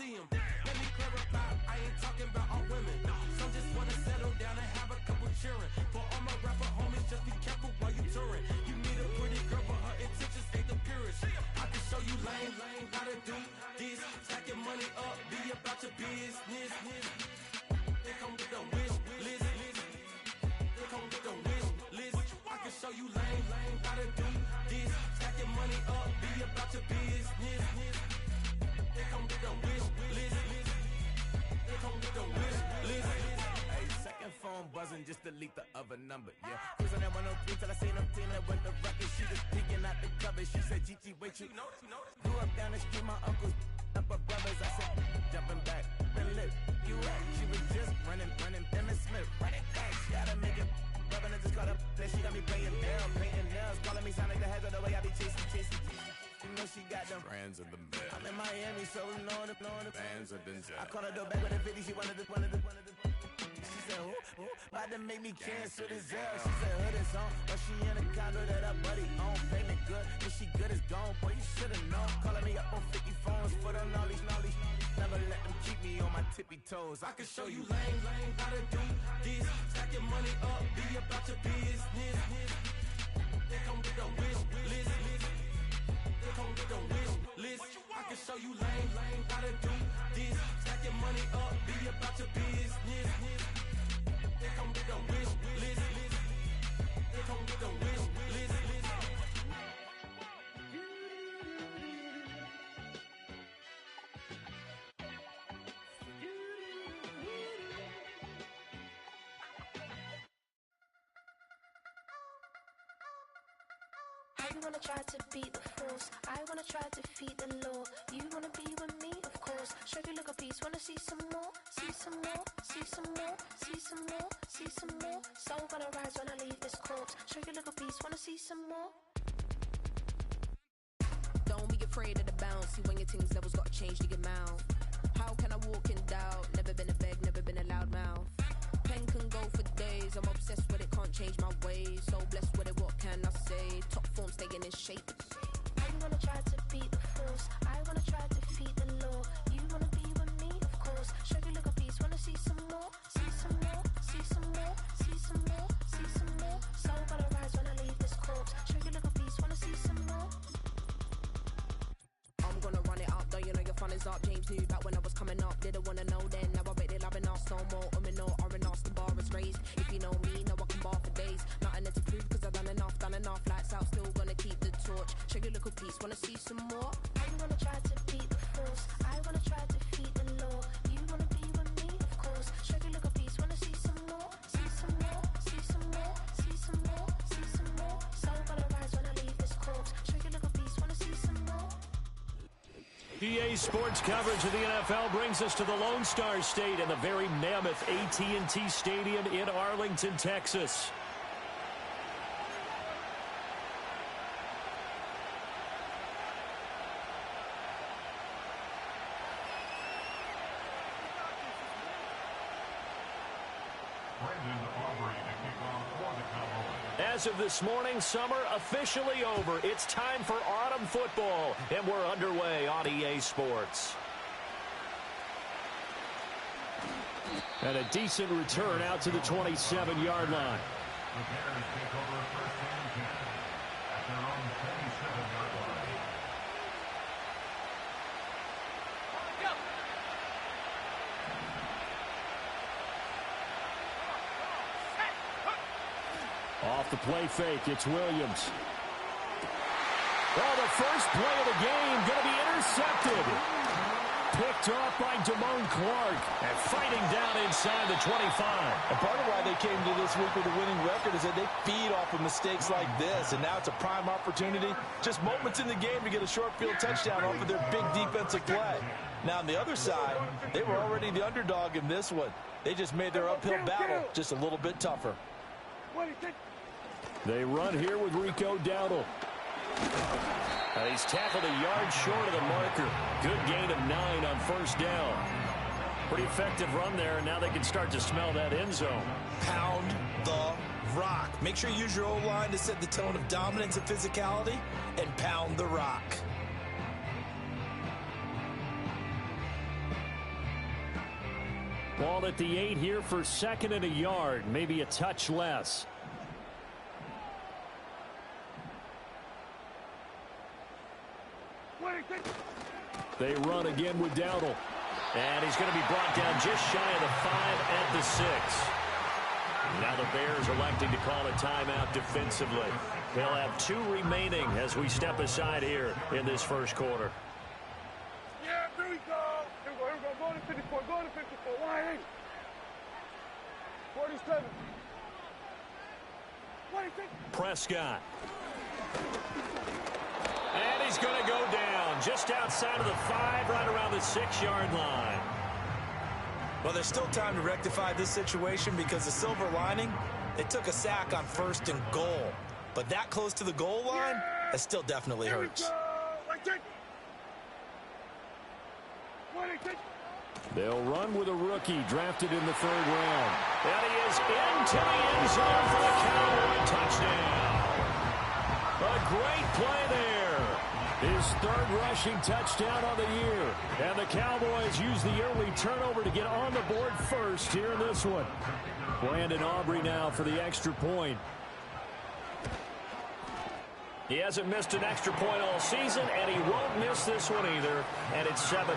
see him. Let me clarify, I ain't talking about all women. Some just wanna settle down and have a couple cheering. For all my rapper homies, just be careful while you touring. You need a pretty girl, but her intentions ain't the purest. I can show you lame, how to do this. Stack your money up, be about your business. They come with the wish list. They come with the wish list. I can show you lame, how to do this. Stack your money up, be about your business. They come with the wish list. They come with the wish list. Hey, second phone buzzing, just delete the other number, yeah. Cruising at 103 till I seen them team that went the record. She was peeking out the cover. She said, Gigi, wait, you grew up down the street, my uncles up her brothers. I said, jumping back, been lit. You at? She was just running, Emmett Smith, running back. She gotta make it. Rubbing and just got up. Then she got me playing down, painting nails, calling me Sonic the Hedgehog the way I be chasing. You know she got them brands of the bed. I'm in Miami, so we know the bands of Denzel. I called her door back with a 50. She wanted the. She said, ooh, about to make me cancel this L. She said, hood is on, but she in a condo that her buddy own. Payment good, if she good is gone. Boy, you should've known. Calling me up on 50 phones, foot on all these. Never let them keep me on my tippy toes. I can show you lame, how to do this. Stack your money up, be about your business. They come with the wish list. They come with the wish list. I can show you lame, how to do this. Stack your money up, be about your business. They come with the wish list. They come with the wish list. You wanna try to beat the force, I wanna try to defeat the law. You wanna be with me, of course. Show you look a piece, wanna see some more, see some more, see some more, see some more, see some more. Soul gonna rise when I leave this corpse. Show you look a piece, wanna see some more. Don't be afraid of the bounce. See when your things levels gotta change to get mouth. How can I walk in doubt? Never been a beg, never been a loud mouth. Pen can go for days. I'm obsessed with it, can't change my ways. So blessed with it, what can I say? Top form staying in shape. You wanna try to beat the force, I wanna try to defeat the law. You wanna be with me, of course. Show you look a piece, wanna see some more, see some more, see some more, see some more, see some more. Soul gonna rise when I leave this corpse. Show you look a piece, wanna see some more. I'm gonna run it up, though you know your fun is up. James knew back when I was coming up, didn't wanna know then. Now I bet they're loving us no more. No R&R, the bar is raised. If you know me, know I can bar for days. Nothing to prove cause I've done enough. Lights out, still gonna keep the torch. Show you a little piece, wanna see some more? You wanna try to beat the force, I wanna try to defeat the law. You wanna be with me, of course. Show you a little piece, wanna see some more, see some more, see some more, see some more, see some more. Soul gonna rise when I leave this corpse. Show you a little piece, wanna see some more. EA Sports coverage of the NFL brings us to the Lone Star State and the very mammoth AT&T Stadium in Arlington, Texas. As of this morning, summer officially over. It's time for autumn football, and we're underway on EA Sports. And a decent return out to the 27-yard line. The Bears take over first and 10 at their own 27-yard line. Off the play fake, it's Williams. Well, the first play of the game going to be intercepted. Picked off by Damone Clark and fighting down inside the 25. And part of why they came to this week with a winning record is that they feed off of mistakes like this, and now it's a prime opportunity. Just moments in the game to get a short field touchdown off of their big defensive play. Now on the other side, they were already the underdog in this one. They just made their uphill battle just a little bit tougher. They run here with Rico Dowdle. He's tackled a yard short of the marker. Good gain of 9 on first down. Pretty effective run there, and now they can start to smell that end zone. Pound the rock. Make sure you use your O-line to set the tone of dominance and physicality, and pound the rock. Ball at the 8 here for 2nd and a yard, maybe a touch less. They run again with Dowdle. And he's going to be brought down just shy of the 5 at the 6. Now the Bears electing to call a timeout defensively. They'll have 2 remaining as we step aside here in this first quarter. Yeah, here we go. Here we go, here we go. Go to 54, go to 54. 180. 47. 26. Prescott. And he's going to go down just outside of the 5, right around the 6-yard line. Well, there's still time to rectify this situation because the silver lining, they took a sack on 1st and goal. But that close to the goal line, that still definitely hurts. They'll run with a rookie drafted in the 3rd round. And he is into the end zone for the Cowboy touchdown. A great play there. His 3rd rushing touchdown on the year. And the Cowboys use the early turnover to get on the board first here in this one. Brandon Aubrey now for the extra point. He hasn't missed an extra point all season, and he won't miss this one either. And it's 7-0.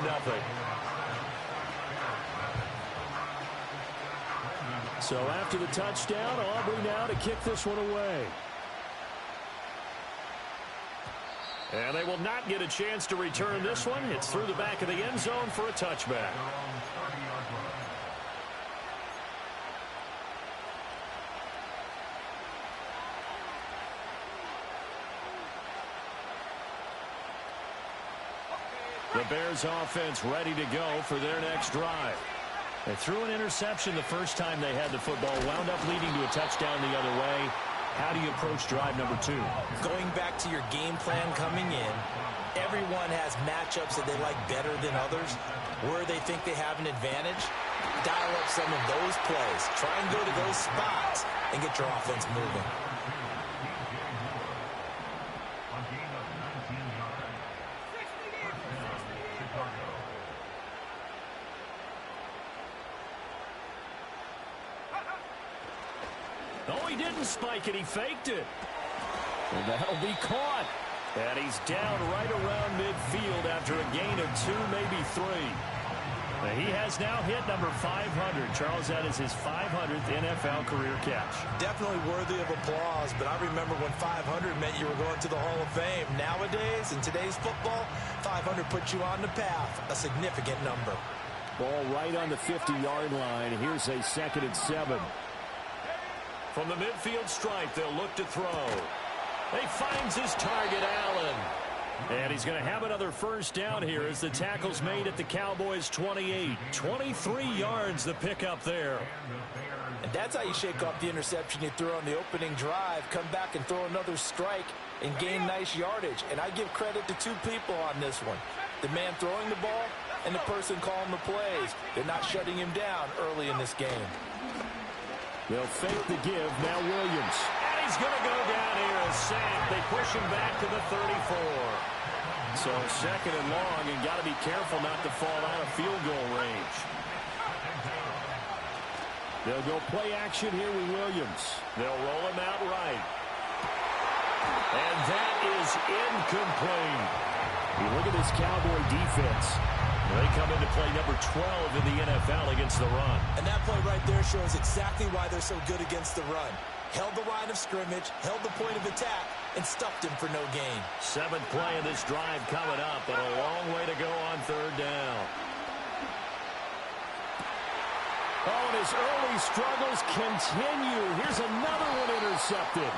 So after the touchdown, Aubrey now to kick this one away. And they will not get a chance to return this one. It's through the back of the end zone for a touchback. The Bears offense ready to go for their next drive. They threw an interception the first time they had the football, wound up leading to a touchdown the other way. How do you approach drive number 2? Going back to your game plan coming in, everyone has matchups that they like better than others. Where they think they have an advantage, dial up some of those plays. Try and go to those spots and get your offense moving. Oh, he didn't spike it. He faked it. And that'll be caught. And he's down right around midfield after a gain of 2, maybe 3. He has now hit number 500. Charles, that is his 500th NFL career catch. Definitely worthy of applause, but I remember when 500 meant you were going to the Hall of Fame. Nowadays, in today's football, 500 puts you on the path, a significant number. Ball right on the 50-yard line. Here's a 2nd and 7. From the midfield stripe, they'll look to throw. He finds his target, Allen. And he's going to have another first down here as the tackle's made at the Cowboys' 28. 23 yards the pickup there. And that's how you shake off the interception you threw on the opening drive, come back and throw another strike and gain nice yardage. And I give credit to 2 people on this one. The man throwing the ball and the person calling the plays. They're not shutting him down early in this game. They'll fake the give. Now Williams. And he's going to go down here. A sack. They push him back to the 34. So 2nd and long, and got to be careful not to fall out of field goal range. They'll go play action here with Williams. They'll roll him out right. And that is incomplete. You look at this Cowboy defense. They come into play number 12 in the NFL against the run. And that play right there shows exactly why they're so good against the run. Held the line of scrimmage, held the point of attack, and stuffed him for no gain. 7th play of this drive coming up, but a long way to go on 3rd down. Oh, and his early struggles continue. Here's another one intercepted.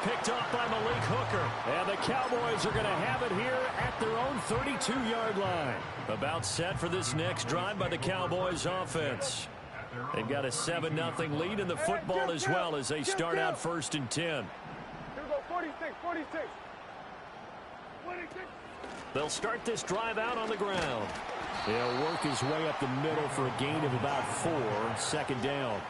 Picked off by Malik Hooker. And the Cowboys are going to have it here at their own 32-yard line. About set for this next drive by the Cowboys offense. They've got a 7-0 lead in the football as well as they start out 1st and 10. Here we go, 46, 46. 46. They'll start this drive out on the ground. He'll work his way up the middle for a gain of about 4, 2nd down.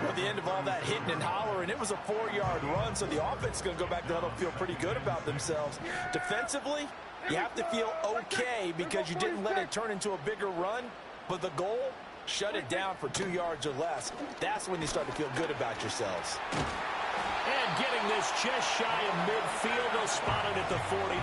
Well, at the end of all that hitting and hollering, it was a 4-yard run, so the offense is going to go back to huddle, feel pretty good about themselves. Defensively, you have to feel okay because you didn't let it turn into a bigger run, but the goal, Shut it down for 2 yards or less. That's when you start to feel good about yourselves. And getting this just shy of midfield, they'll spot it at the 49.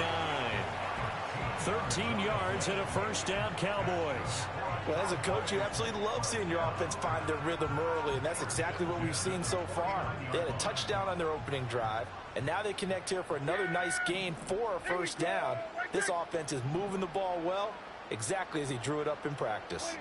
13 yards and a first down, Cowboys. Well, as a coach, you absolutely love seeing your offense find their rhythm early, and that's exactly what we've seen so far. They had a touchdown on their opening drive, and now they connect here for another nice gain for a first down. This offense is moving the ball well, exactly as he drew it up in practice.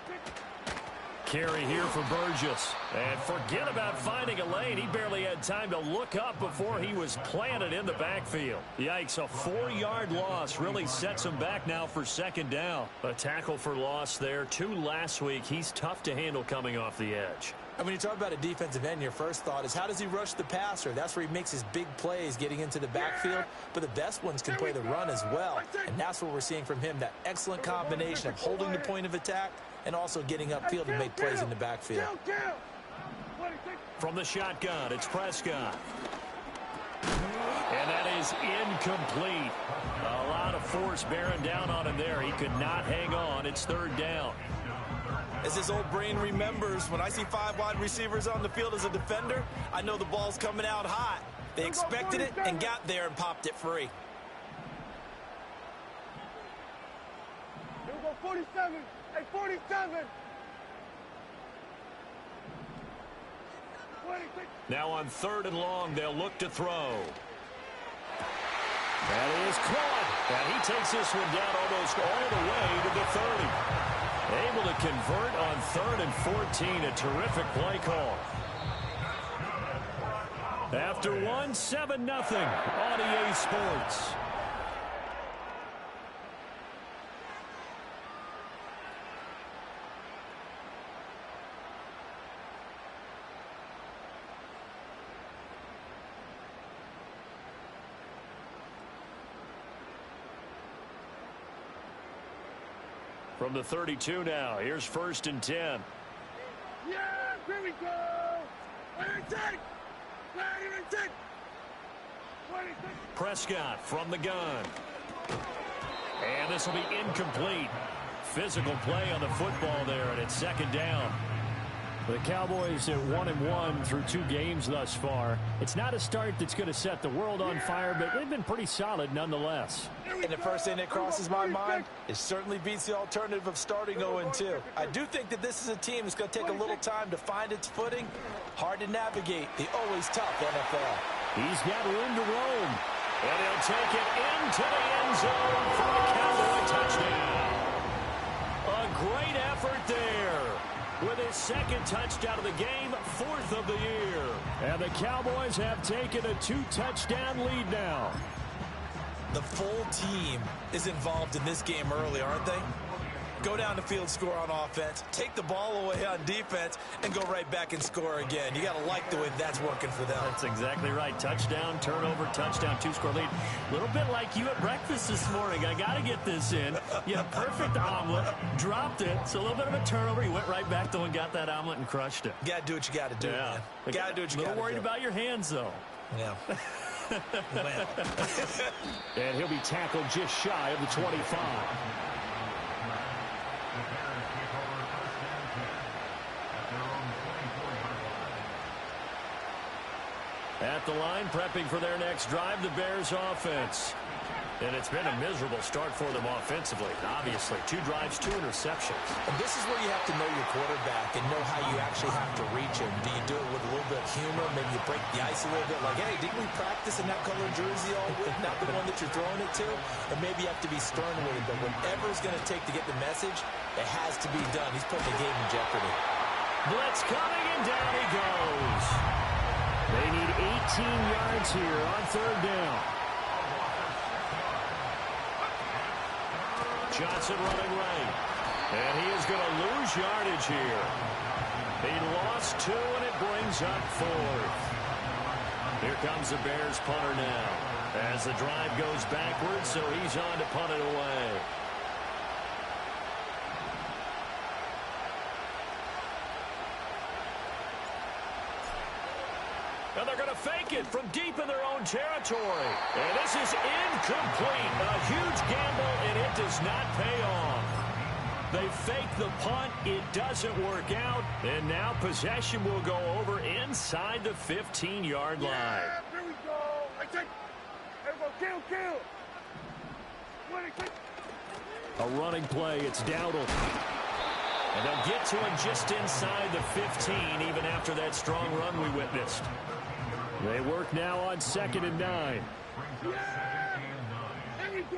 Carry here for Burgess. And forget about finding a lane. He barely had time to look up before he was planted in the backfield. Yikes, a 4-yard loss really sets him back now for second down. A tackle for loss there. 2 last week. He's tough to handle coming off the edge. And when you talk about a defensive end, your first thought is how does he rush the passer? That's where he makes his big plays getting into the backfield. But the best ones can play the run as well. And that's what we're seeing from him, that excellent combination of holding the point of attack and also getting upfield to make plays in the backfield. From the shotgun, it's Prescott. And that is incomplete. A lot of force bearing down on him there. He could not hang on. It's third down. As his old brain remembers, when I see 5 wide receivers on the field as a defender, I know the ball's coming out hot. They expected it and got there and popped it free. Here we go, 47. Hey, 47. 26. Now on 3rd and long, they'll look to throw. That is caught. And he takes this one down almost all the way to the 30. Able to convert on 3rd and 14. A terrific play call. After 1, 7-0 on EA Sports. From the 32 now, here's 1st and 10. Yeah, here we go. 26. 26. Prescott from the gun. And this will be incomplete. Physical play on the football there, and it's 2nd down. The Cowboys at 1-1 through 2 games thus far. It's not a start that's going to set the world on fire, but they've been pretty solid nonetheless. And the first thing that crosses my mind, it certainly beats the alternative of starting 0-2. I do think that this is a team that's going to take a little time to find its footing. Hard to navigate the always tough NFL. He's got room to roam. And he'll take it into the end zone for a Cowboy touchdown. A great effort there. With his 2nd touchdown of the game, 4th of the year. And the Cowboys have taken a 2-touchdown lead now. The full team is involved in this game early, aren't they? Go down the field, score on offense, take the ball away on defense, and go right back and score again. You got to like the way that's working for them. That's exactly right. Touchdown, turnover, touchdown, 2-score lead. A little bit like you at breakfast this morning. I got to get this in. You had a perfect omelet, dropped it. So a little bit of a turnover. You went right back though and got that omelet and crushed it. Got to do what you got to do, man. Got to do what you got to do. A little worried about your hands, though. Yeah. And he'll be tackled just shy of the 25. At the line, prepping for their next drive, the Bears offense. And it's been a miserable start for them offensively. Obviously, 2 drives, 2 interceptions. And this is where you have to know your quarterback and know how you actually have to reach him. Do you do it with a little bit of humor? Maybe you break the ice a little bit like, hey, didn't we practice in that color jersey all week? Not the one that you're throwing it to? Or maybe you have to be stern with it. But whatever it's going to take to get the message, it has to be done. He's putting the game in jeopardy. Blitz coming, and down he goes. They need 18 yards here on 3rd down. Johnson running right. And he is going to lose yardage here. He lost 2, and it brings up 4th. Here comes the Bears punter now. As the drive goes backwards, so he's on to punt it away. And they're going to fake it from deep in their own territory. And this is incomplete. A huge gamble, and it does not pay off. They fake the punt. It doesn't work out. And now possession will go over inside the 15-yard line. Yeah, here we go. I take. Everyone, kill. A running play. It's Dowdle. And they'll get to him just inside the 15, even after that strong run we witnessed. They work now on 2nd and 9. Yeah! Here we go!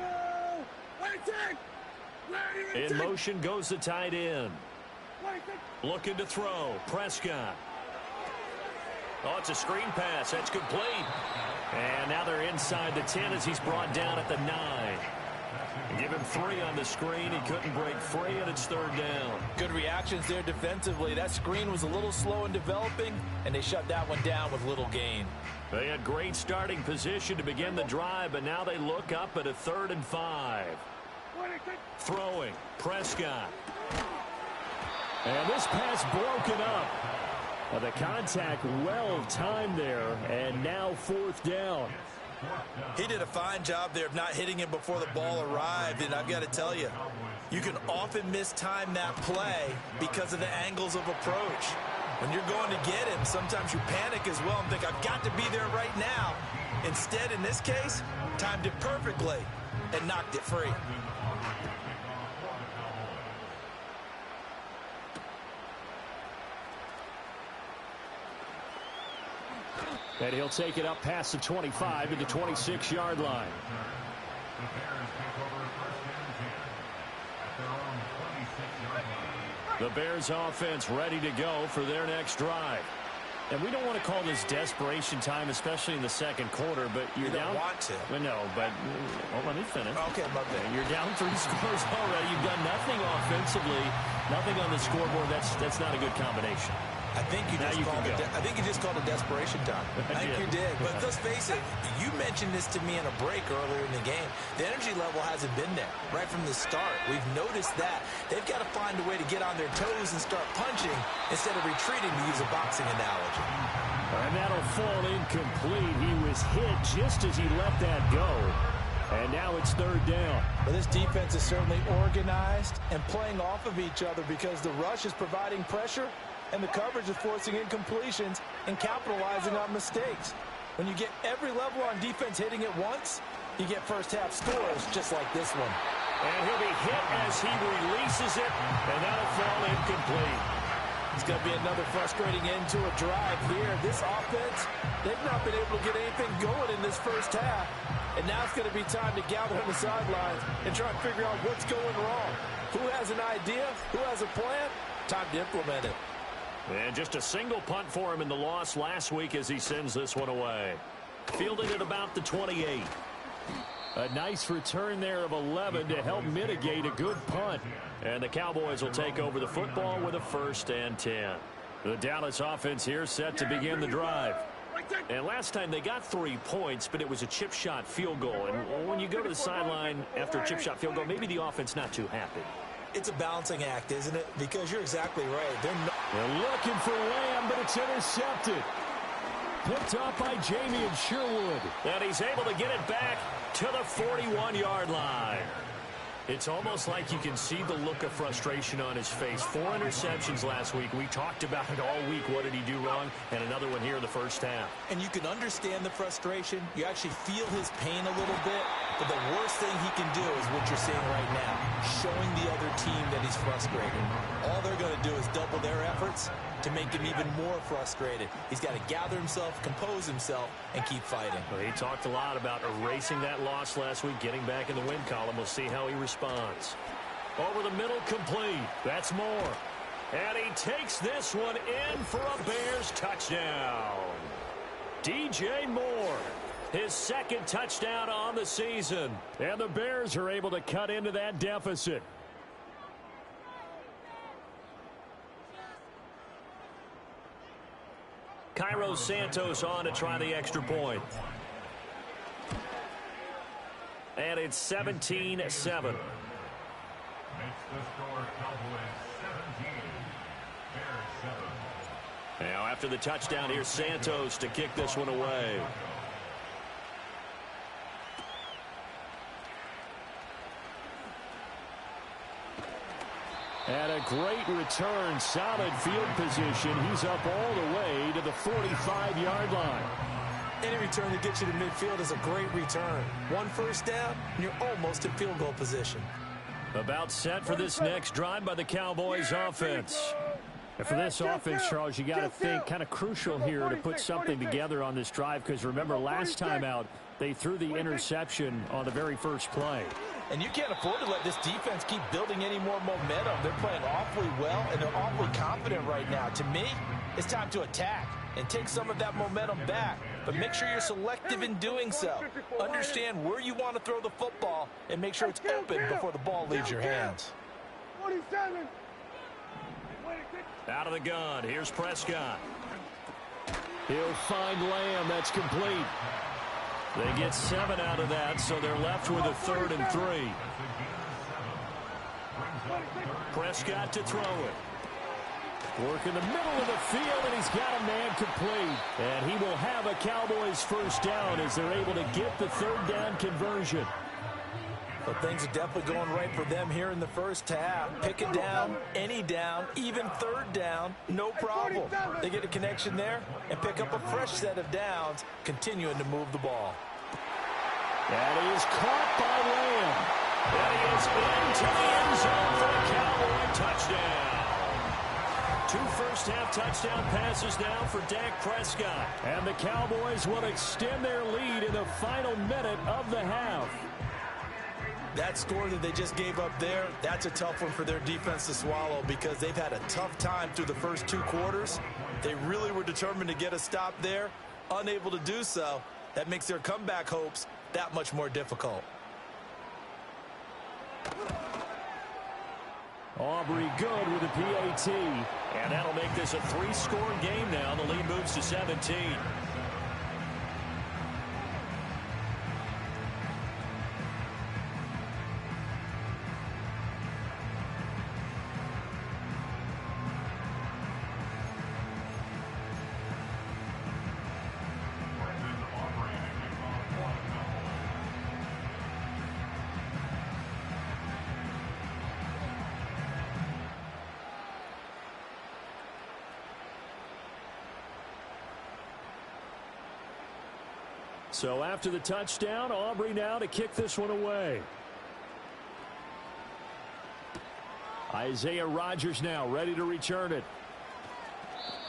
In motion goes the tight end. Looking to throw. Prescott. Oh, it's a screen pass. That's complete. And now they're inside the 10 as he's brought down at the 9. Give him 3 on the screen. He couldn't break free, and it's 3rd down. Good reactions there defensively. That screen was a little slow in developing, and they shut that one down with little gain. They had great starting position to begin the drive, but now they look up at a 3rd and 5. Throwing. Prescott. And this pass broken up. The contact well timed there, and now 4th down. He did a fine job there of not hitting him before the ball arrived, and I've got to tell you, you can often mistime that play because of the angles of approach. When you're going to get him, sometimes you panic as well and think, I've got to be there right now. Instead, in this case, timed it perfectly and knocked it free. And he'll take it up past the 25 to the 26-yard line. The Bears offense ready to go for their next drive. And we don't want to call this desperation time, especially in the second quarter, but you're down. You don't want to. Well, no, but let me finish. Okay, my bad. You're down 3 scores already. You've done nothing offensively, nothing on the scoreboard. That's not a good combination. I think you just called it desperation time. I think you did. But let's face it, you mentioned this to me in a break earlier in the game. The energy level hasn't been there right from the start. We've noticed that. They've got to find a way to get on their toes and start punching instead of retreating, to use a boxing analogy. And that'll fall incomplete. He was hit just as he let that go. And now it's 3rd down. Well, this defense is certainly organized and playing off of each other because the rush is providing pressure and the coverage is forcing incompletions and capitalizing on mistakes. When you get every level on defense hitting at once, you get first-half scores just like this one. And he'll be hit as he releases it, and that'll fall incomplete. It's going to be another frustrating end to a drive here. This offense, they've not been able to get anything going in this first half. And now it's going to be time to gather on the sidelines and try and figure out what's going wrong. Who has an idea? Who has a plan? Time to implement it. And just a single punt for him in the loss last week as he sends this one away. Fielded at about the 28. A nice return there of 11 to help mitigate a good punt. And the Cowboys will take over the football with a 1st and 10. The Dallas offense here set to begin the drive. And last time they got 3 points, but it was a chip shot field goal. And when you go to the sideline after a chip shot field goal, maybe the offense not too happy. It's a balancing act, isn't it? Because you're exactly right. They're looking for Lamb, but it's intercepted. Picked up by Jamie and Sherwood. And he's able to get it back to the 41-yard line. It's almost like you can see the look of frustration on his face. 4 interceptions last week. We talked about it all week. What did he do wrong? And another one here in the first half. And you can understand the frustration. You actually feel his pain a little bit. But the worst thing he can do is what you're seeing right now, showing the other team that he's frustrated. All they're going to do is double their efforts to make him even more frustrated. He's got to gather himself, compose himself, and keep fighting. Well, he talked a lot about erasing that loss last week, getting back in the win column. We'll see how he responds. Over the middle, complete. That's Moore. And he takes this one in for a Bears touchdown. DJ Moore. His 2nd touchdown on the season. And the Bears are able to cut into that deficit. Cairo Santos on to try the extra point. And it's 17-7. Makes the score Cowboys 17, Bears 7. Now after the touchdown, here's Santos to kick this one away. And a great return, solid field position. He's up all the way to the 45-yard line. Any return that gets you to midfield is a great return. One first down, and you're almost in field goal position. About set for this next drive by the Cowboys offense. And for this offense, Charles, you got to think kind of crucial here to put something together on this drive, because remember last time out they threw the interception on the very first play. And you can't afford to let this defense keep building any more momentum. They're playing awfully well, and they're awfully confident right now. To me, it's time to attack and take some of that momentum back. But make sure you're selective in doing so. Understand where you want to throw the football and make sure it's open before the ball leaves your hands. 47. Out of the gun, here's Prescott. He'll find Lamb. That's complete. They get 7 out of that, so they're left with a 3rd and 3. Prescott to throw it. Work in the middle of the field, and he's got a man complete. And he will have a Cowboys first down as they're able to get the 3rd down conversion. But things are definitely going right for them here in the first half. Pick it down, any down, even 3rd down, no problem. They get a connection there and pick up a fresh set of downs, continuing to move the ball. That is caught by Lamb. That is into the end zone for a Cowboy touchdown. 2 first-half touchdown passes now for Dak Prescott. And the Cowboys will extend their lead in the final minute of the half. That score that they just gave up there, that's a tough one for their defense to swallow, because they've had a tough time through the first 2 quarters. They really were determined to get a stop there, unable to do so. That makes their comeback hopes that much more difficult. Aubrey good with a PAT, and that'll make this a 3-score game now. The lead moves to 17. So after the touchdown, Aubrey now to kick this one away. Isaiah Rodgers now ready to return it.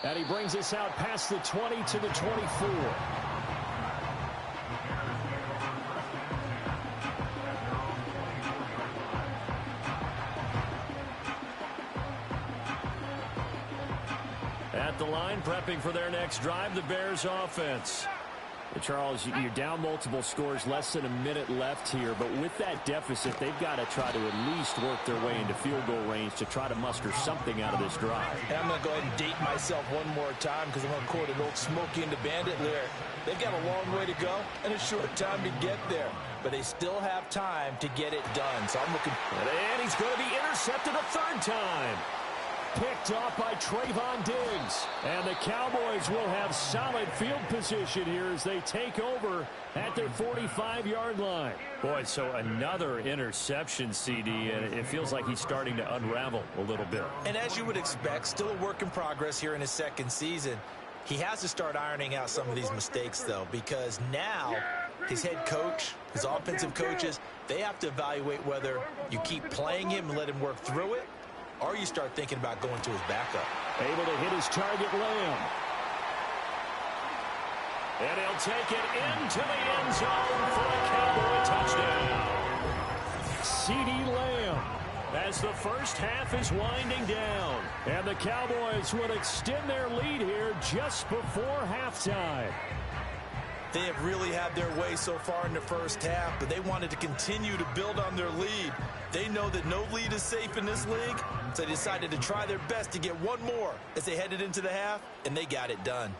And he brings us out past the 20 to the 24. At the line, prepping for their next drive, the Bears offense. Charles, you're down multiple scores, less than a minute left here, but with that deficit, they've got to try to at least work their way into field goal range to try to muster something out of this drive. And I'm going to go ahead and date myself one more time, because I'm going to quote an old Smokey and the Bandit lyric. They've got a long way to go and a short time to get there, but they still have time to get it done. So I'm looking. And he's going to be intercepted a 3rd time. Picked off by Trayvon Diggs. And the Cowboys will have solid field position here as they take over at their 45-yard line. Boy, so another interception, CD, and it feels like he's starting to unravel a little bit. And as you would expect, still a work in progress here in his 2nd season. He has to start ironing out some of these mistakes, though, because now his head coach, his offensive coaches, they have to evaluate whether you keep playing him and let him work through it, or you start thinking about going to his backup. Able to hit his target, Lamb. And he'll take it into the end zone for a Cowboy touchdown. CeeDee Lamb, as the first half is winding down. And the Cowboys will extend their lead here just before halftime. They have really had their way so far in the first half, but they wanted to continue to build on their lead. They know that no lead is safe in this league, so they decided to try their best to get one more as they headed into the half, and they got it done.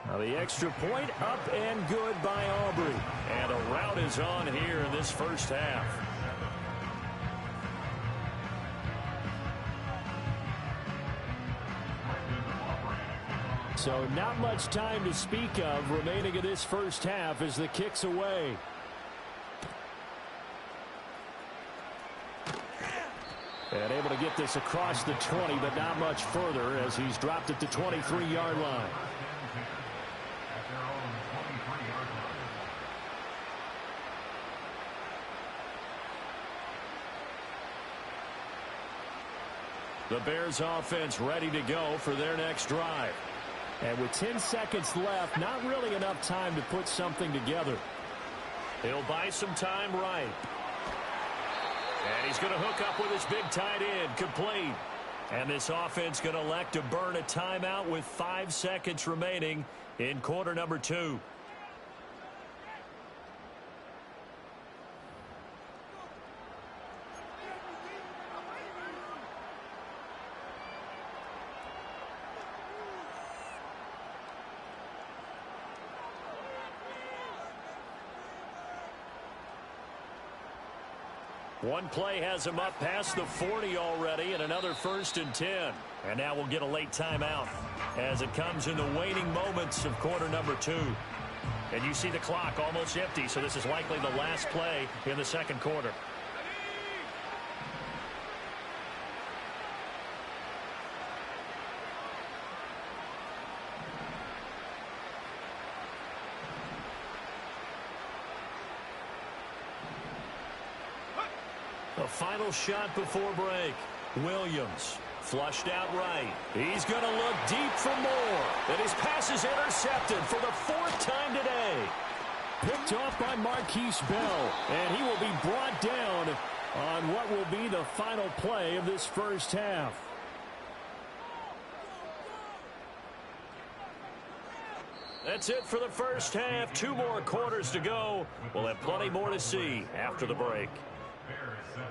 Now the extra point up and good by Aubrey. And a rout is on here in this first half. So not much time to speak of remaining in this first half as the kick's away. And able to get this across the 20, but not much further as he's dropped it to 23-yard line. At their own 23-yard line. The Bears offense ready to go for their next drive. And with 10 seconds left, not really enough time to put something together. He'll buy some time right. And he's going to hook up with his big tight end, complete. And this offense going to elect to burn a timeout with 5 seconds remaining in quarter number 2. One play has him up past the 40 already, and another 1st and 10. And now we'll get a late timeout as it comes in the waning moments of quarter number 2. And you see the clock almost empty, so this is likely the last play in the second quarter. The final shot before break. Williams flushed out right. He's going to look deep for more. And his pass is intercepted for the 4th time today. Picked off by Marquise Bell. And he will be brought down on what will be the final play of this first half. That's it for the first half. 2 more quarters to go. We'll have plenty more to see after the break. Bears 7.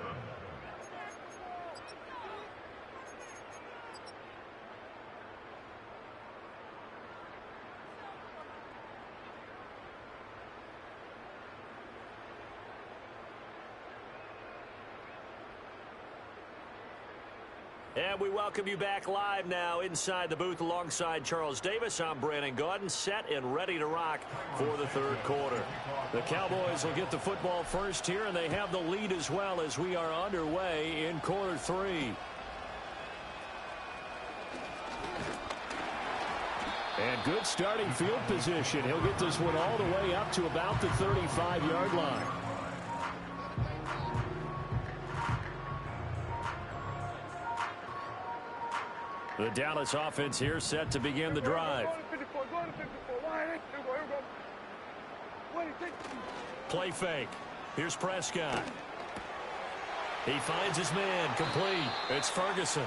And we welcome you back live now inside the booth alongside Charles Davis. I'm Brandon Gaudin, set and ready to rock for the third quarter. The Cowboys will get the football first here, and they have the lead as well as we are underway in quarter 3. And good starting field position. He'll get this one all the way up to about the 35-yard line. The Dallas offense here set to begin the drive. Play fake. Here's Prescott. He finds his man, complete. It's Ferguson.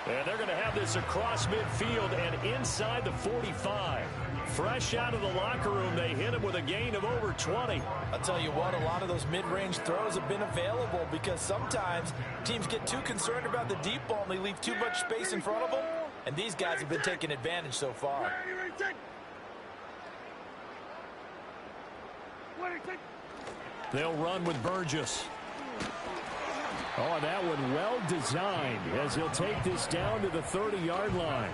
And they're going to have this across midfield and inside the 45. Fresh out of the locker room, they hit him with a gain of over 20. I'll tell you what, a lot of those mid-range throws have been available because sometimes teams get too concerned about the deep ball and they leave too much space in front of them. And these guys have been taking advantage so far. They'll run with Burgess. Oh, that one well designed as he'll take this down to the 30-yard line.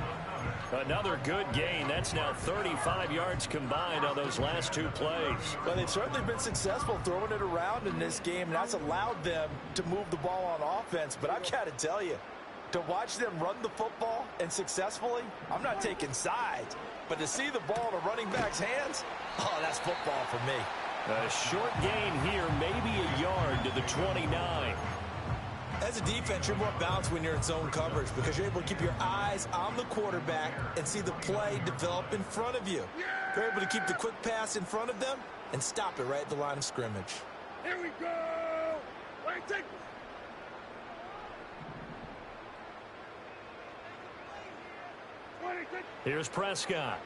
Another good gain. That's now 35 yards combined on those last 2 plays. Well, they've certainly been successful throwing it around in this game, and that's allowed them to move the ball on offense. But I've got to tell you, to watch them run the football and successfully, I'm not taking sides, but to see the ball in a running back's hands, oh, that's football for me. A short gain here, maybe a yard to the 29. As a defense, you're more balanced when you're in zone coverage because you're able to keep your eyes on the quarterback and see the play develop in front of you. You're able to keep the quick pass in front of them and stop it right at the line of scrimmage. Here we go. Wait, take. Here's Prescott.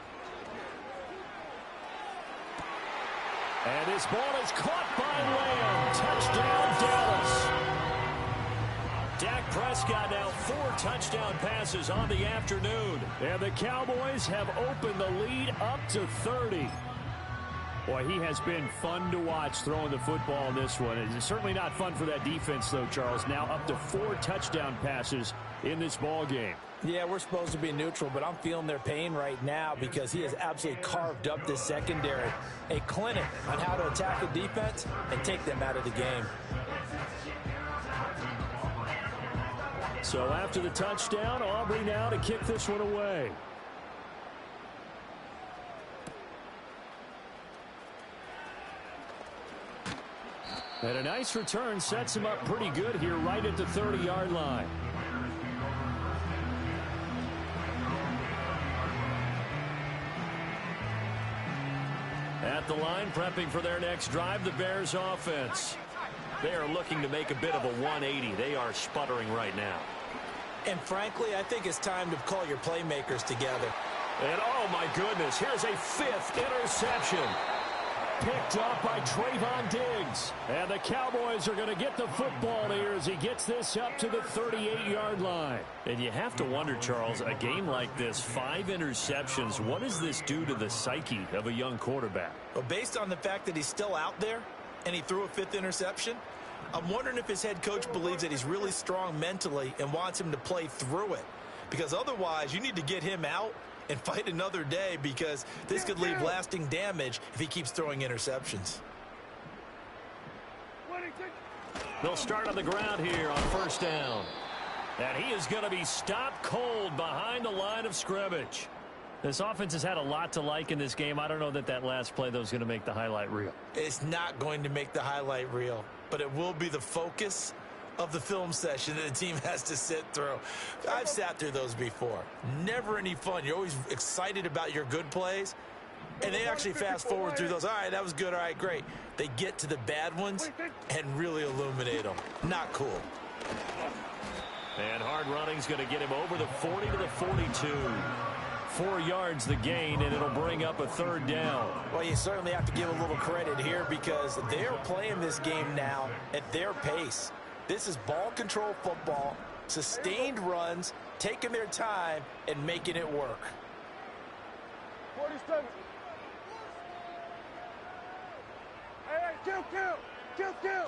And this ball is caught by Lamb. Touchdown, Dallas. Dak Prescott now 4 touchdown passes on the afternoon. And the Cowboys have opened the lead up to 30. Boy, he has been fun to watch throwing the football in this one. It's certainly not fun for that defense, though, Charles. Now up to 4 touchdown passes in this ball game. Yeah, we're supposed to be neutral, but I'm feeling their pain right now because he has absolutely carved up this secondary. A clinic on how to attack a defense and take them out of the game. So after the touchdown, Aubrey now to kick this one away. And a nice return sets him up pretty good here right at the 30-yard line. At the line, prepping for their next drive, the Bears offense. They are looking to make a bit of a 180. They are sputtering right now. And frankly, I think it's time to call your playmakers together. And oh my goodness, here's a 5th interception. Picked up by Trayvon Diggs. And the Cowboys are going to get the football here as he gets this up to the 38-yard line. And you have to wonder, Charles, a game like this, 5 interceptions, what does this do to the psyche of a young quarterback? Well, based on the fact that he's still out there and he threw a 5th interception, I'm wondering if his head coach believes that he's really strong mentally and wants him to play through it. Because otherwise, you need to get him out and fight another day, because this could leave lasting damage if he keeps throwing interceptions. They'll start on the ground here on 1st down. And he is going to be stopped cold behind the line of scrimmage. This offense has had a lot to like in this game. I don't know that that last play, though, is going to make the highlight reel. It's not going to make the highlight reel, but it will be the focus of the film session that the team has to sit through. I've sat through those before. Never any fun. You're always excited about your good plays, and they actually fast forward through those. All right, that was good. All right, great. They get to the bad ones and really illuminate them. Not cool. And hard running's going to get him over the 40 to the 42. 4 yards the gain, and it'll bring up a 3rd down. Well, you certainly have to give a little credit here, because they're playing this game now at their pace. This is ball control football, sustained runs, taking their time and making it work. 47. Hey, kill.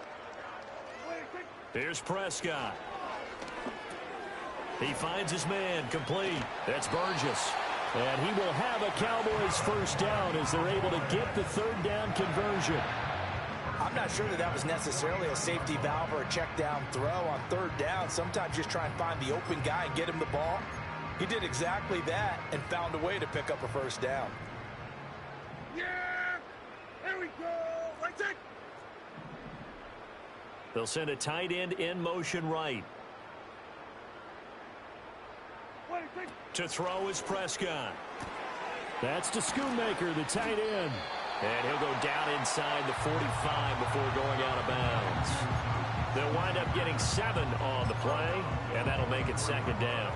Here's Prescott. He finds his man, complete. That's Burgess. And he will have a Cowboys 1st down as they're able to get the 3rd down conversion. I'm not sure that was necessarily a safety valve or a check down throw on 3rd down. Sometimes just try and find the open guy and get him the ball. He did exactly that and found a way to pick up a 1st down. Yeah! Here we go! Right there! They'll send a tight end in motion right. To throw is Prescott. That's to Schoonmaker, the tight end. And he'll go down inside the 45 before going out of bounds. They'll wind up getting 7 on the play, and that'll make it 2nd down.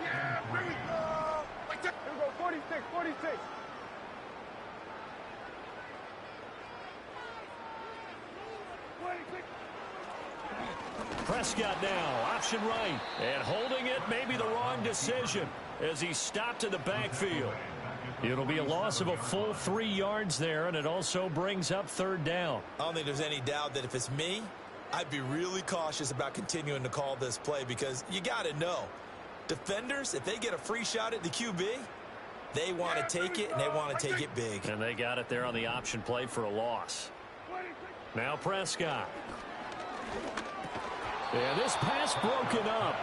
Yeah, here we go! Like that. Here we go, 46. Prescott now, option right, and holding it may be the wrong decision as he stopped in the backfield. It'll be a loss of a full 3 yards there, and it also brings up 3rd down. I don't think there's any doubt that if it's me, I'd be really cautious about continuing to call this play, because you got to know, defenders, if they get a free shot at the QB, they want to take it, and they want to take it big. And they got it there on the option play for a loss. Now Prescott. And this pass broken up.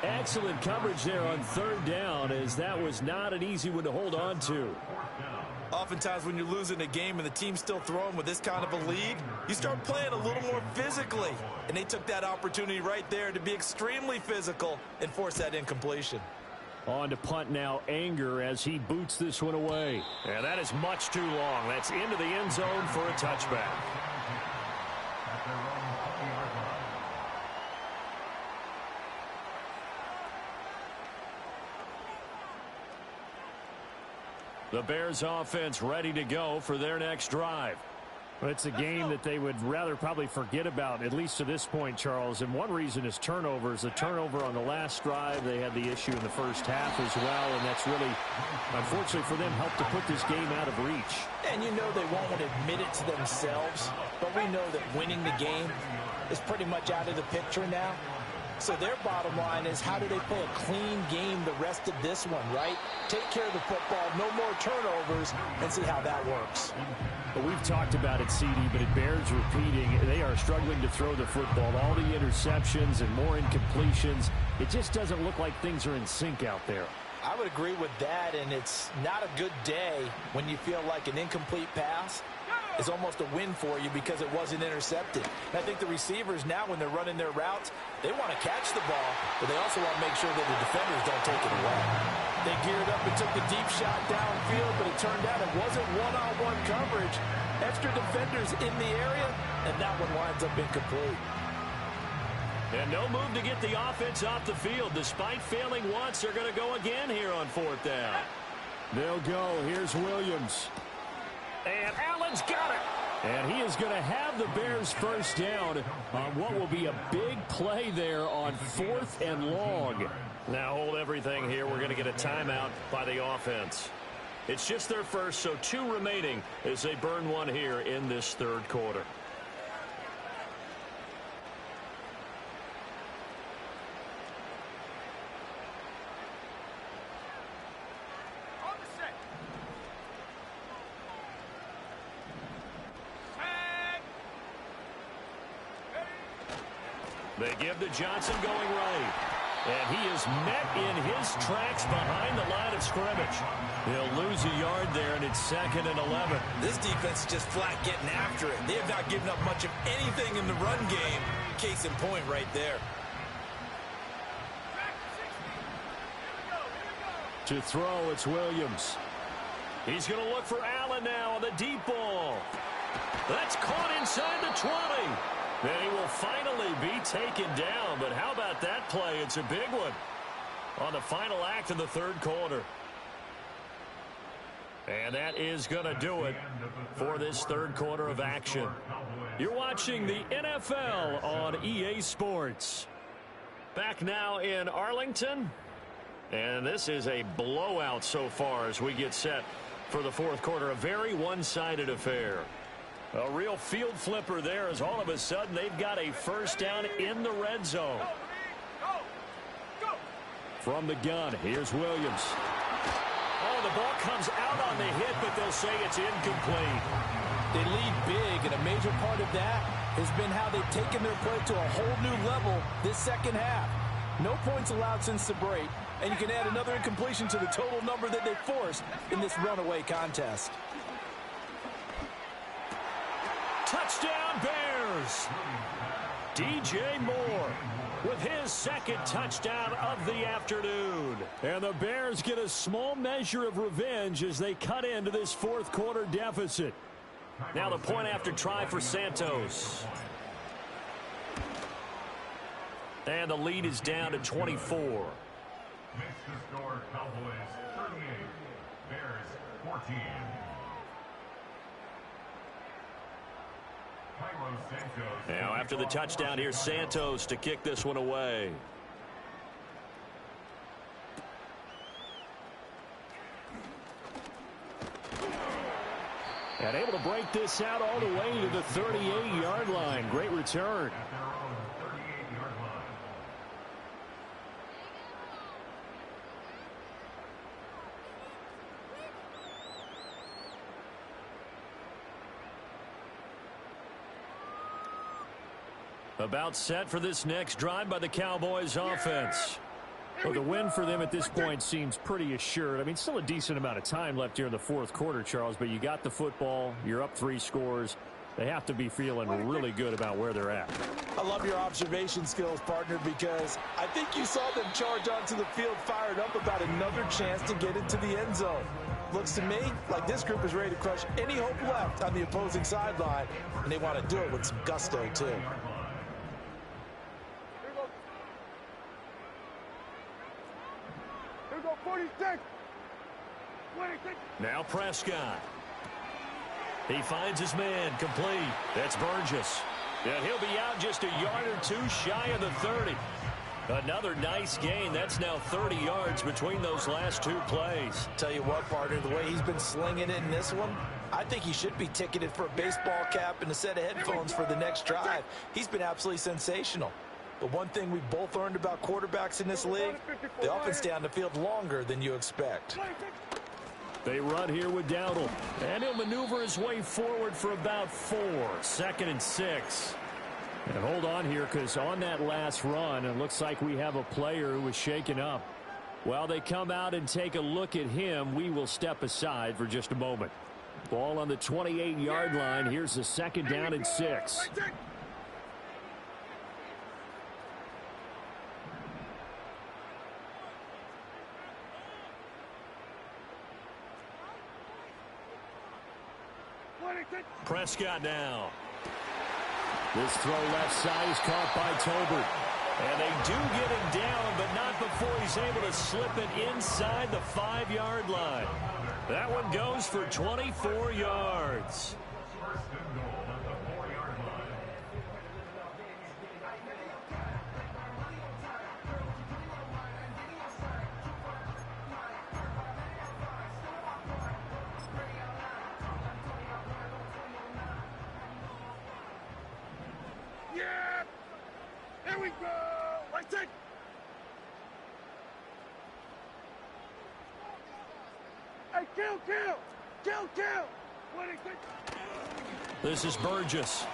Excellent coverage there on 3rd down, as that was not an easy one to hold on to. Oftentimes when you're losing a game and the team's still throwing with this kind of a lead, you start playing a little more physically. And they took that opportunity right there to be extremely physical and force that incompletion. On to punt now, Anger, as he boots this one away. And that is much too long. That's into the end zone for a touchback. The Bears offense ready to go for their next drive. Well, it's a game that they would rather probably forget about, at least to this point, Charles. And one reason is turnovers. The turnover on the last drive, they had the issue in the first half as well. And that's really, unfortunately for them, helped to put this game out of reach. And you know they won't want to admit it to themselves. But we know that winning the game is pretty much out of the picture now. So their bottom line is, how do they play a clean game the rest of this one, right? Take care of the football, no more turnovers, and see how that works. Well, we've talked about it, CD, but it bears repeating. They are struggling to throw the football. All the interceptions and more incompletions. It just doesn't look like things are in sync out there. I would agree with that, and it's not a good day when you feel like an incomplete pass is almost a win for you because it wasn't intercepted. And I think the receivers now, when they're running their routes, they want to catch the ball, but they also want to make sure that the defenders don't take it away. They geared up and took the deep shot downfield, but it turned out it wasn't one-on-one coverage. Extra defenders in the area, and that one winds up incomplete. And no move to get the offense off the field. Despite failing once, they're going to go again here on 4th down. They'll go. Here's Williams. And Allen's got it. And he is going to have the Bears first down on what will be a big play there on 4th and long. Now hold everything here. We're going to get a timeout by the offense. It's just their first, so 2 remaining as they burn one here in this 3rd quarter. They give to Johnson going right. And he is met in his tracks behind the line of scrimmage. He'll lose a yard there, and it's 2nd and 11. This defense is just flat getting after it. They have not given up much of anything in the run game. Case in point right there. To throw, it's Williams. He's going to look for Allen now on the deep ball. That's caught inside the 20. Then he will finally be taken down. But how about that play? It's a big one on the final act of the 3rd quarter. And that is going to do it for this 3rd quarter of action. You're watching the NFL on EA Sports. Back now in Arlington. And this is a blowout so far as we get set for the 4th quarter. A very one-sided affair. A real field flipper there as all of a sudden they've got a first down in the red zone. From the gun, here's Williams. Oh, the ball comes out on the hit, but they'll say it's incomplete. They lead big, and a major part of that has been how they've taken their play to a whole new level this 2nd half. No points allowed since the break, and you can add another incompletion to the total number that they forced in this runaway contest. Touchdown Bears! DJ Moore with his 2nd touchdown of the afternoon. And the Bears get a small measure of revenge as they cut into this 4th quarter deficit. Now the point after try for Santos. And the lead is down to 24. Makes the score Cowboys 38, Bears 14. Now after the touchdown, here's Santos to kick this one away. And able to break this out all the way to the 38-yard line. Great return. About set for this next drive by the Cowboys offense. Well, the win for them at this point seems pretty assured. I mean, still a decent amount of time left here in the 4th quarter, Charles, but you got the football. You're up 3 scores. They have to be feeling really good about where they're at. I love your observation skills, partner, because I think you saw them charge onto the field fired up about another chance to get into the end zone. Looks to me like this group is ready to crush any hope left on the opposing sideline, and they want to do it with some gusto, too. Now Prescott. He finds his man complete. That's Burgess. And he'll be out just a yard or 2 shy of the 30. Another nice gain. That's now 30 yards between those last 2 plays. Tell you what, partner, the way he's been slinging it in this one, I think he should be ticketed for a baseball cap and a set of headphones for the next drive. He's been absolutely sensational. The one thing we've both learned about quarterbacks in this league, they often stay on the field longer than you expect. They run here with Dowdle, and he'll maneuver his way forward for about 4. 2nd and 6. And hold on here, because on that last run, it looks like we have a player who was shaken up. While they come out and take a look at him, we will step aside for just a moment. Ball on the 28-yard line. Here's the 2nd down and 6. Prescott now. This throw left side is caught by Tolbert. And they do get him down, but not before he's able to slip it inside the 5-yard line. That one goes for 24 yards. First and goal at the 4-yard line. Yeah! Here we go! Right take! Hey, kill! What is it? This is Burgess.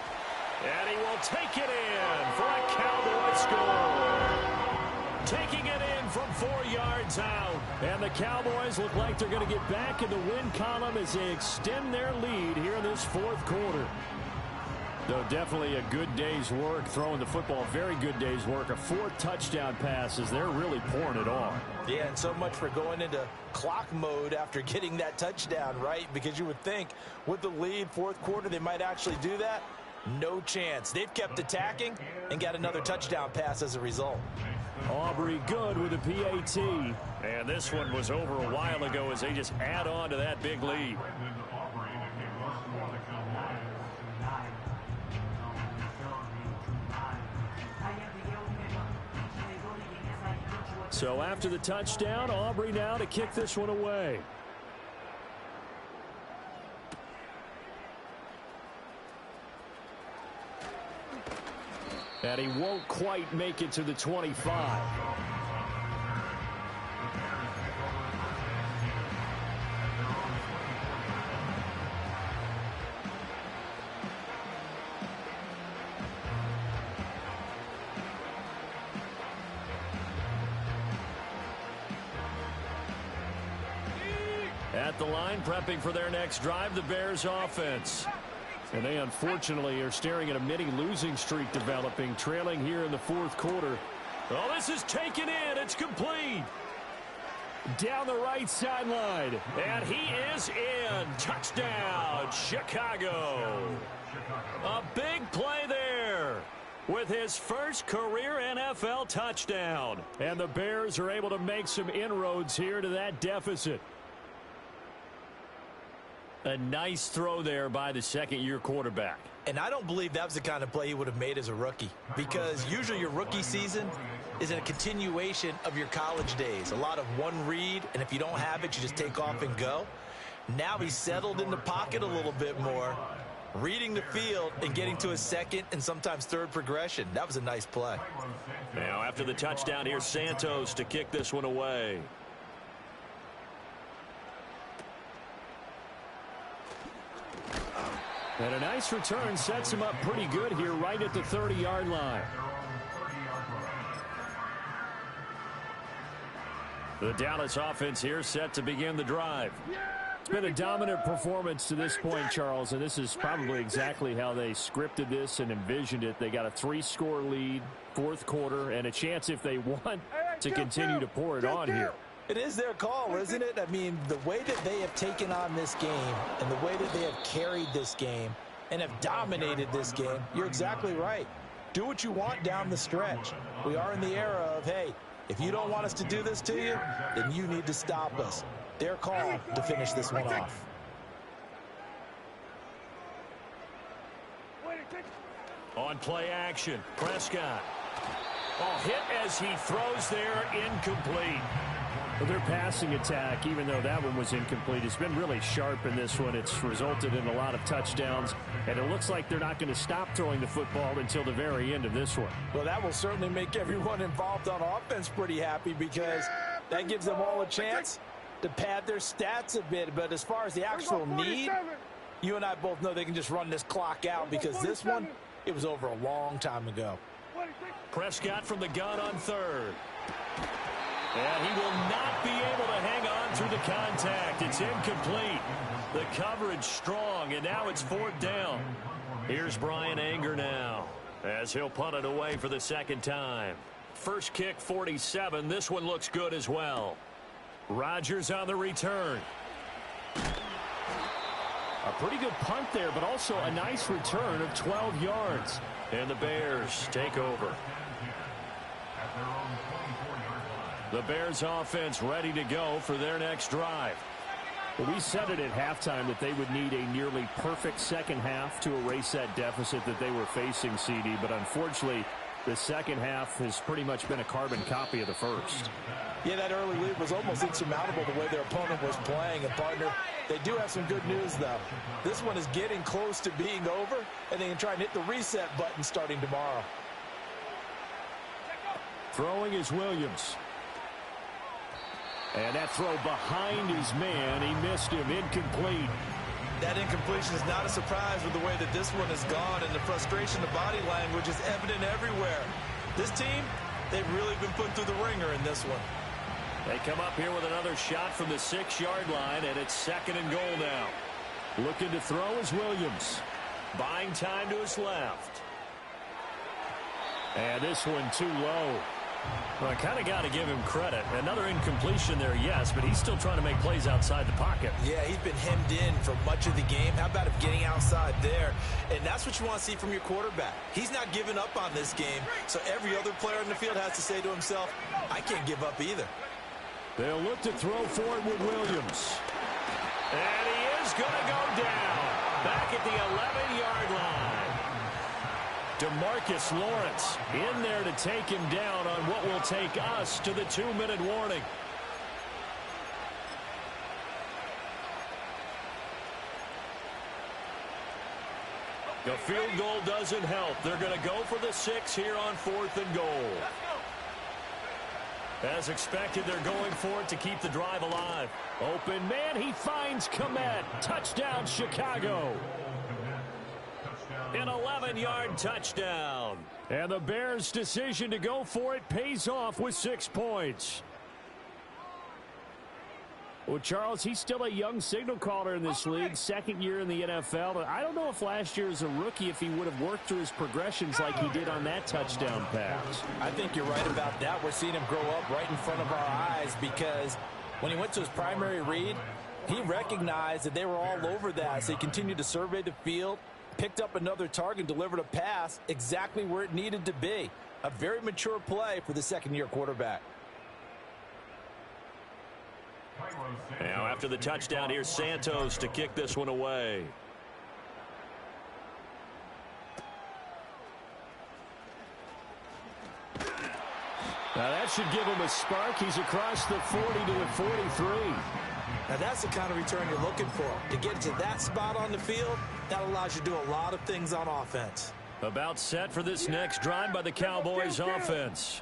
And he will take it in for a Cowboy score. Taking it in from 4 yards out. And the Cowboys look like they're going to get back in the win column as they extend their lead here in this 4th quarter. Though definitely a good day's work throwing the football. Very good day's work. A 4th touchdown pass as they're really pouring it on. Yeah, and so much for going into clock mode after getting that touchdown, right? Because you would think with the lead, 4th quarter, they might actually do that. No chance. They've kept attacking and got another touchdown pass as a result. Aubrey good with a PAT. And this one was over a while ago as they just add on to that big lead. So after the touchdown, Aubrey now to kick this one away. And he won't quite make it to the 25. At the line, prepping for their next drive, the Bears offense. And they unfortunately are staring at a mini losing streak developing, trailing here in the 4th quarter. Oh, this is taken in. It's complete. Down the right sideline. And he is in. Touchdown, Chicago. A big play there with his first career NFL touchdown. And the Bears are able to make some inroads here to that deficit. A nice throw there by the 2nd-year quarterback. And I don't believe that was the kind of play he would have made as a rookie, because usually your rookie season is a continuation of your college days. A lot of one read, and if you don't have it, you just take off and go. Now he's settled in the pocket a little bit more, reading the field and getting to his 2nd and sometimes 3rd progression. That was a nice play. Now after the touchdown, here's Santos to kick this one away. And a nice return sets him up pretty good here right at the 30-yard line. The Dallas offense here set to begin the drive. It's been a dominant performance to this point, Charles, and this is probably exactly how they scripted this and envisioned it. They got a 3-score lead, 4th quarter, and a chance if they want to continue to pour it on here. It is their call, isn't it? I mean, the way that they have taken on this game and the way that they have carried this game and have dominated this game, you're exactly right. Do what you want down the stretch. We are in the era of, hey, if you don't want us to do this to you, then you need to stop us. Their call to finish this one off. On play action, Prescott. Oh, hit as he throws there, incomplete. Well, their passing attack, even though that one was incomplete, has been really sharp in this one. It's resulted in a lot of touchdowns, and it looks like they're not going to stop throwing the football until the very end of this one. Well, that will certainly make everyone involved on offense pretty happy because that gives them all a chance to pad their stats a bit. But as far as the actual need, you and I both know they can just run this clock out because this one, it was over a long time ago. Prescott from the gun on third. And he will not be able to hang on through the contact. It's incomplete. The coverage strong, and now it's fourth down. Here's Brian Anger now as he'll punt it away for the second time. First kick, 47. This one looks good as well. Rodgers on the return. A pretty good punt there, but also a nice return of 12 yards. And the Bears take over. The Bears offense ready to go for their next drive. Well, we said it at halftime that they would need a nearly perfect second half to erase that deficit that they were facing, CD. But unfortunately, the second half has pretty much been a carbon copy of the first. Yeah, that early lead was almost insurmountable the way their opponent was playing. And, partner, they do have some good news, though. This one is getting close to being over, and they can try and hit the reset button starting tomorrow. Throwing is Williams. And that throw behind his man, he missed him, incomplete. That incompletion is not a surprise with the way that this one has gone, and the frustration, the body language is evident everywhere. This team, they've really been put through the ringer in this one. They come up here with another shot from the 6-yard line, and it's second and goal now. Looking to throw is Williams. Buying time to his left. And this one too low. Well, I kind of got to give him credit. Another incompletion there, yes, but he's still trying to make plays outside the pocket. Yeah, he's been hemmed in for much of the game. How about him getting outside there? And that's what you want to see from your quarterback. He's not giving up on this game, so every other player in the field has to say to himself, I can't give up either. They'll look to throw for it with Williams. And he is going to go down. Back at the 11-yard line. DeMarcus Lawrence in there to take him down on what will take us to the 2-minute warning. The field goal doesn't help. They're going to go for the 6 here on 4th and goal. As expected, they're going for it to keep the drive alive. Open man, he finds Kmet. Touchdown, Chicago. An 11-yard touchdown. And the Bears' decision to go for it pays off with 6 points. Well, Charles, he's still a young signal caller in this league, second year in the NFL. But I don't know if last year as a rookie, if he would have worked through his progressions like he did on that touchdown pass. I think you're right about that. We're seeing him grow up right in front of our eyes because when he went to his primary read, he recognized that they were all over that. So he continued to survey the field, picked up another target, delivered a pass exactly where it needed to be. A very mature play for the second-year quarterback. Now after the touchdown, here's Santos to kick this one away. Now that should give him a spark. He's across the 40 to the 43. Now that's the kind of return you're looking for. To get to that spot on the field, that allows you to do a lot of things on offense. About set for this next drive by the Cowboys offense.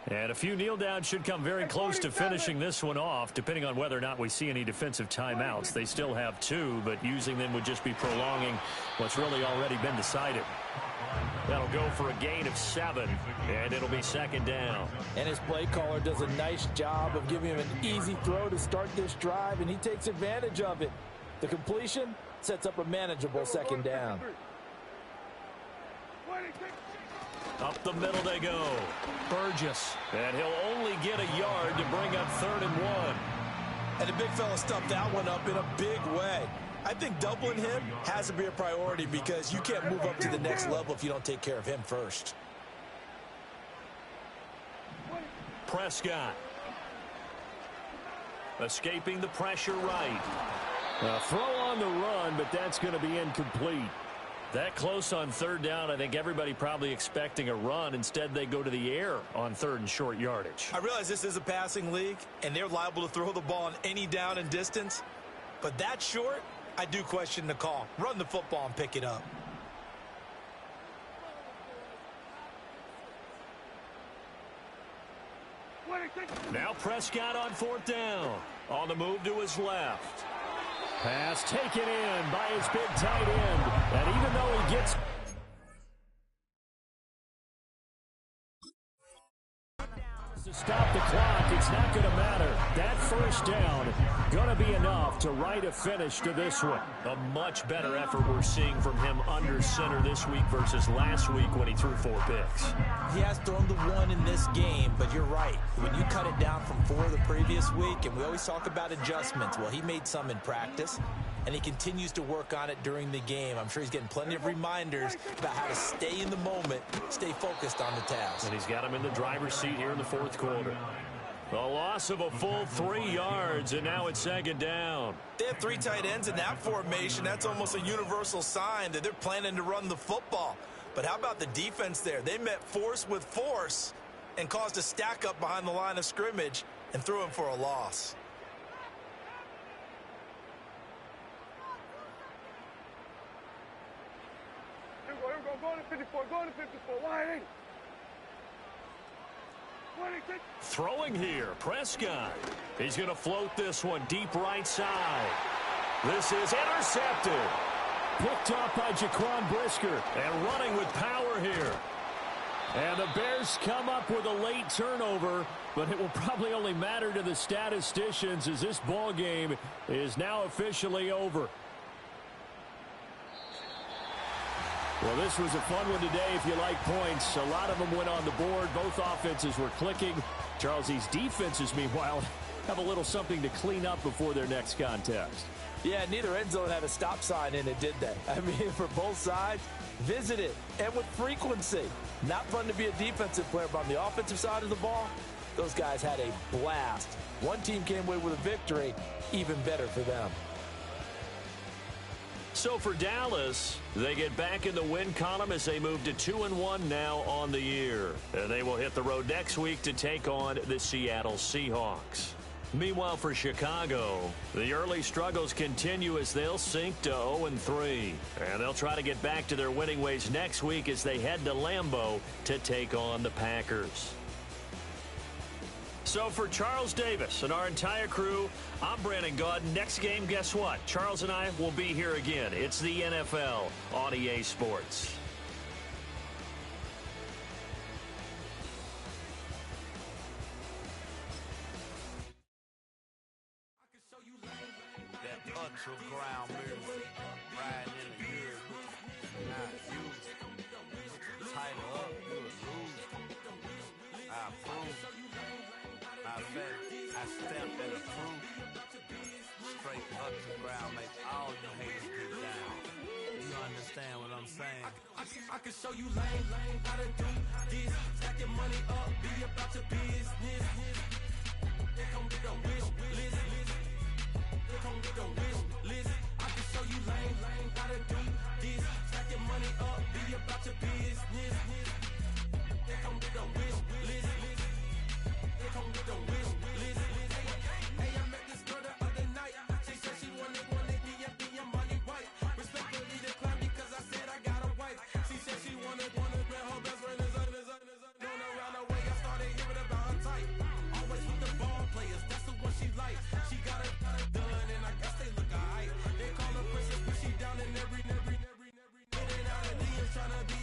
And a few kneel downs should come very close to finishing this one off, depending on whether or not we see any defensive timeouts. They still have 2, but using them would just be prolonging what's really already been decided. That'll go for a gain of 7, and it'll be second down. And his play caller does a nice job of giving him an easy throw to start this drive, and he takes advantage of it. The completion sets up a manageable second down. Up the middle they go. Burgess. And he'll only get a yard to bring up 3rd and 1. And the big fella stuffed that one up in a big way. I think doubling him has to be a priority because you can't move up to the next level if you don't take care of him first. Prescott. Escaping the pressure right. A throw on the run, but that's going to be incomplete. That close on third down, I think everybody probably expecting a run. Instead, they go to the air on third and short yardage. I realize this is a passing league, and they're liable to throw the ball on any down and distance. But that short, I do question the call. Run the football and pick it up. Now Prescott on fourth down. On the move to his left. Pass taken in by his big tight end. And even though he gets... to stop the clock, it's not going to matter. That first down going to be enough to write a finish to this one. A much better effort we're seeing from him under center this week versus last week when he threw 4 picks. He has thrown the one in this game, but you're right. When you cut it down from 4 the previous week, and we always talk about adjustments, well, he made some in practice, and he continues to work on it during the game. I'm sure he's getting plenty of reminders about how to stay in the moment, stay focused on the task. And he's got him in the driver's seat here in the fourth quarter. A loss of a full 3 yards, and now it's second down. They have 3 tight ends in that formation. That's almost a universal sign that they're planning to run the football. But how about the defense there? They met force with force and caused a stack up behind the line of scrimmage and threw him for a loss. Here we go. Go to 54. Go to 54. Wide 8. Throwing here, Prescott. He's going to float this one deep right side. This is intercepted. Picked up by Jaquan Brisker and running with power here. And the Bears come up with a late turnover, but it will probably only matter to the statisticians as this ball game is now officially over. Well, this was a fun one today if you like points. A lot of them went on the board. Both offenses were clicking. Charles, these defenses, meanwhile, have a little something to clean up before their next contest. Yeah, neither end zone had a stop sign in it, did they? I mean, for both sides, visit it, and with frequency. Not fun to be a defensive player, but on the offensive side of the ball, those guys had a blast. One team came away with a victory, even better for them. So for Dallas, they get back in the win column as they move to 2-1 now on the year. And they will hit the road next week to take on the Seattle Seahawks. Meanwhile, for Chicago, the early struggles continue as they'll sink to 0-3. And they'll try to get back to their winning ways next week as they head to Lambeau to take on the Packers. So for Charles Davis and our entire crew, I'm Brandon Gaudin. Next game, guess what? Charles and I will be here again. It's the NFL on EA Sports. That ultra ground move, riding in the year, not you. Tighten up, you a lose. I approve. I stamped and approved. Straight ultra ground makes all you haters get down. You understand what I'm saying? I can show you lame, how to do this. Stack your money up, be about your business. They come with a wish list. They come with a wish list. I can show you lame, how to do this. Stack your money up, be about your business. They come with a wish list. They come with a wish list. Hey, I met this girl the other night. She said she wanted me and be a money white. Respectfully declined because I said I got a wife. She said she wanted man, her best friend is going around the way. I started hearing about her type. Always with the ball players, that's the one she likes. She got it done, and I guess they look alright. They call her princess, but she down in every. In and out of DMs trying to be